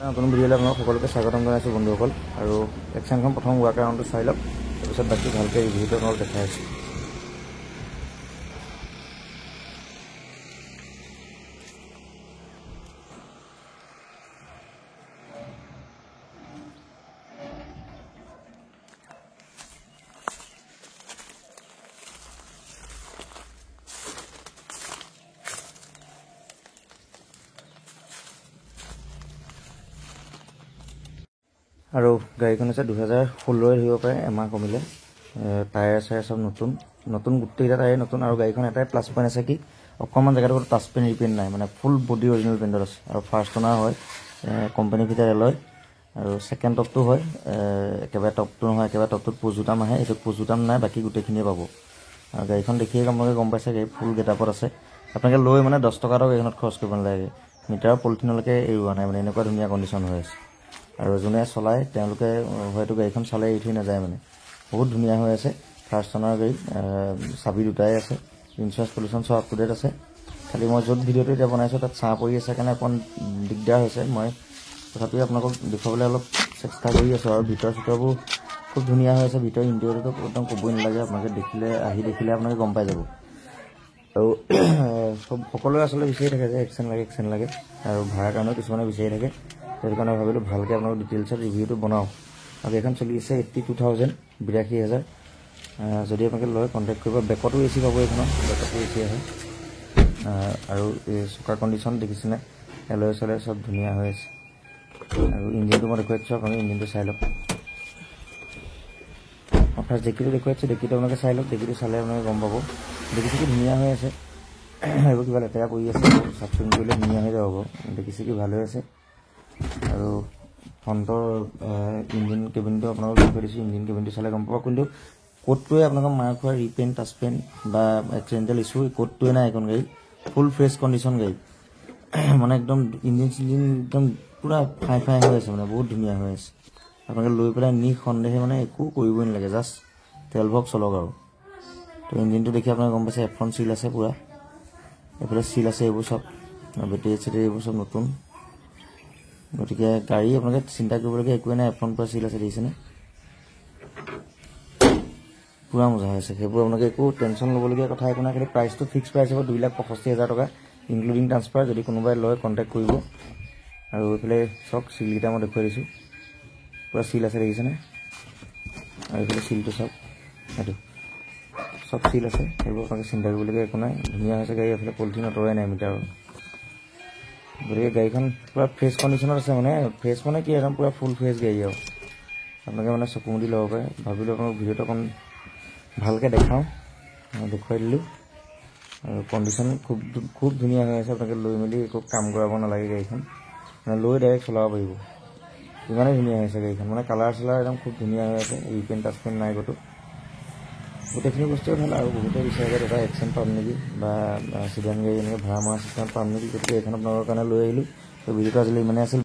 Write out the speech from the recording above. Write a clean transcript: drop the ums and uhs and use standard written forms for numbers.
নতুন ভিডিঅ'লৈ আপোনালোক সকলোকে স্বাগতম জনাইছোঁ বন্ধুসকল। আৰু এক্সেনখন প্ৰথম ৱাক ৰাউণ্ডটো চাই লওক, তাৰপিছত বাকী ভালকৈ ৰিভিউটো আপোনালোক দেখাই আছোঁ। আৰু গাড়ীখন হৈছে 2016 ধৰিব পাৰে, এমাহ কমিলে। টায়াৰ চায়াৰ চব নতুন গোটেইকেইটা টায়াৰ নতুন। আৰু গাড়ীখন এটাই প্লাছ পইণ্ট আছে কি অকণমান জেগাটো টাচ পেইণ্ট ৰিপেইণ্ট নাই, মানে ফুল বডি অৰিজিনেল পেইণ্টত আছে। আৰু ফাৰ্ষ্ট অনাৰ হয়, কোম্পানী ভিতৰত এলয়। আৰু ছেকেণ্ড টপটো হয়, একেবাৰে টপটো নহয়, একেবাৰে টপটোত পজুটাম আহে, এইটোত পজুটাম নাই, বাকী গোটেইখিনিয়ে পাব। আৰু গাড়ীখন দেখিয়ে আপোনালোকে গম পাইছে গাড়ী ফুল গেটআপত আছে। আপোনালোকে লৈ মানে 10 টকা এটাও গাড়ীখনত খৰচ কৰিব নালাগে। মিটাৰৰ পলিথিনলৈকে এৰোৱা নাই, মানে এনেকুৱা ধুনীয়া কণ্ডিশ্যন হৈ আছে। আৰু যোনে চলায় তেওঁলোকে হয়তো গাড়ীখন চালে এৰি থৈ নাযায়, মানে বহুত ধুনীয়া হৈ আছে। ফাৰ্ষ্ট অনাৰ গাড়ী, চাবি দুটাই আছে, ইঞ্চুৰেঞ্চ পলিউশ্যন চব আপ টু ডেট আছে। খালি মই য'ত ভিডিঅ'টো এতিয়া বনাইছোঁ তাত ছাঁ পৰি আছে কাৰণে অকণ দিগদাৰ হৈছে। মই তথাপিও আপোনালোকক দেখুৱাবলৈ অলপ চেষ্টা কৰি আছোঁ। আৰু ভিতৰ চিতৰবোৰ খুব ধুনীয়া হৈ আছে। ভিতৰ ইণ্টেৰিয়ৰটো একদম ক'বই নালাগে, আপোনালোকে দেখিলে আপোনালোকে গম পাই যাব। আৰু সকলোৱে আচলতে বিচাৰি থাকে যে এক্সেন লাগে, আৰু ভাড়াৰ কাৰণেও কিছুমানে বিচাৰি থাকে। সেইটো কাৰণে ভাবিলোঁ ভালকৈ আপোনালোক ডিটেইলছত ৰিভিউটো বনাওঁ। আৰু এইখন চলি আছে 82,000, 82,000। যদি আপোনালোকে লয় কণ্টেক্ট কৰিব। বেকতো এ চি পাব, এইখনত বেকতো এ চি আহে। আৰু এই চকাৰ কণ্ডিশ্যন দেখিছেনে, এলয় চেলয় চব ধুনীয়া হৈ আছে। আৰু ইঞ্জিনটো মই দেখুৱাই দিছোঁ, আপোনালোকে ইঞ্জিনটো চাই লওক। মই ফাৰ্ষ্ট ডেকিটো দেখুৱাই দিছোঁ, ডেকিটো আপোনালোকে চাই লওক। ডেকিটো চালে আপোনালোকে গম পাব। ডেকিটো ধুনীয়া হৈ আছে, এইবোৰ কিবা লেতেৰা পৰি আছে, চাফ চিকুণ কৰিলে ধুনীয়া হৈ যাব। ডেকি চেকি ভাল হৈ আছে। আৰু ফ্ৰণ্টৰ ইঞ্জিন কেবিনটো আপোনালোকক দেখুৱাই দিছোঁ। ইঞ্জিন কেবিনটো চালে গম পাব। কিন্তু ক'তটোৱে আপোনালোকক মাৰ খোৱা ৰিপেইণ্ট টাচপেইণ্ট বা এক্সিডেণ্টেল ইছ্যু ক'তটোৱে নাই। এখন গাড়ী ফুল ফ্ৰেছ কণ্ডিশ্যন গাড়ী, মানে একদম ইঞ্জিন চিঞ্জিন একদম পূৰা ফাই হৈ আছে, মানে বহুত ধুনীয়া হৈ আছে। আপোনালোকে লৈ পেলাই নিঃসন্দেহে মানে একো কৰিবই নালাগে, জাষ্ট তেল ভৰাওক চলক আৰু। তো ইঞ্জিনটো দেখি আপোনালোকে গম পাইছে, এফ্ৰণ্ট চিল আছে পূৰা, এইফালে চিল আছে, এইবোৰ চব বেটেৰী চেটেৰী এইবোৰ চব নতুন। গতিকে গাড়ী আপোনালোকে চিন্তা কৰিবলগীয়া একোৱেই নাই, এফ্ৰণ্ট পৰা চিল আছে, দেখিছেনে? পূৰা মজা হৈ আছে। সেইবোৰ আপোনালোকে একো টেনশ্যন ল'বলগীয়া কথা একো নাই। খালি প্ৰাইচটো ফিক্স প্ৰাইচ হ'ব 2,65,000 টকা, ইনক্লুডিং ট্ৰান্সফাৰ। যদি কোনোবাই লয় কণ্টেক্ট কৰিব। আৰু এইফালে চক চিলকেইটা মই দেখুৱাই দিছোঁ, পূৰা চিল আছে, দেখিছেনে? আৰু এইফালে চিলটো চাওক, সেইটো চব চিল আছে। সেইবোৰ আপোনালোকে চিন্তা কৰিবলগীয়া একো নাই, ধুনীয়া হৈছে গাড়ী। এইফালে পলিথিন আঁতৰাই নাই মিটাৰৰ। গতিকে গাড়ীখন পূৰা ফ্ৰেছ কণ্ডিশ্যনত আছে, মানে ফ্ৰেছ মানে কি একদম পূৰা ফুল ফ্ৰেছ গাড়ী আৰু। আপোনালোকে মানে চকু মুদি ল'ব পাৰে। ভাবিলোঁ আপোনালোক ভিডিঅ'টো অকণ ভালকৈ দেখাওঁ, দেখুৱাই দিলোঁ। আৰু কণ্ডিশ্যন খুব ধুনীয়া হৈ আছে। আপোনালোকে লৈ মেলি একো কাম কৰাব নালাগে, গাড়ীখন মানে লৈ ডাইৰেক্ট চলাব পাৰিব। ইমানেই ধুনীয়া হৈছে গাড়ীখন, মানে কালাৰ চালাৰ একদম খুব ধুনীয়া হৈ আছে। ৰিপেইণ্ট টাচপেইণ্ট নাই ক'তো, গোটেইখিনি বস্তুৱে ভাল। আৰু বহুতে বিচাৰে যে দাদা এক্সেন পাম নেকি, বা চিডান গাড়ী এনেকৈ ভাড়া মৰা চিষ্টেমত পাম নেকি। গতিকে এইখন আপোনালোকৰ কাৰণে লৈ আহিলোঁ। তো ভিডিঅ'টো আজিলৈ ইমানেই আছিল।